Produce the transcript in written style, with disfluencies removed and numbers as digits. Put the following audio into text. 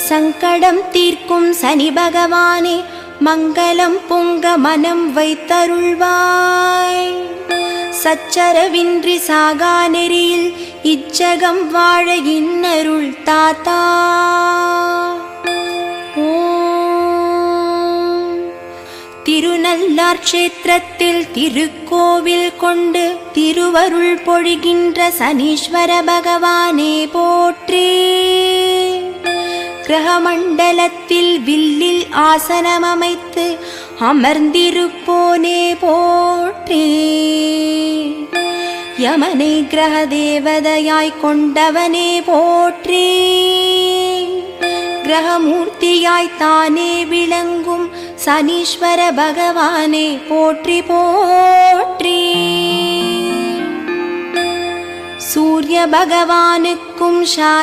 சங்கடம் தீர்க்கும் சனி பகவானே மங்களம் பொங்க மனம் வைத்தருள்வாய். சச்சரவின்றி சாகா நெறியில் இச்சகம் வாழ இன்னருள் தாத்தா. திருநள்ளார் க்ஷேத்திரத்தில் திருக்கோவில் கொண்டு திருவருள் பொழிகின்ற சனீஸ்வர பகவானே போற்றி. கிரகமண்டலத்தில் வில்லில் ஆசனம் அமைத்து அமர்ந்திருப்போனே போற்றி. யமனை கிரக தேவதையாய் கொண்டவனே போற்றி. கிரகமூர்த்தியாய் தானே விளங்கும் சனீஸ்வர பகவானே போற்றி போற்றி. சூரிய பகவானுக்கும்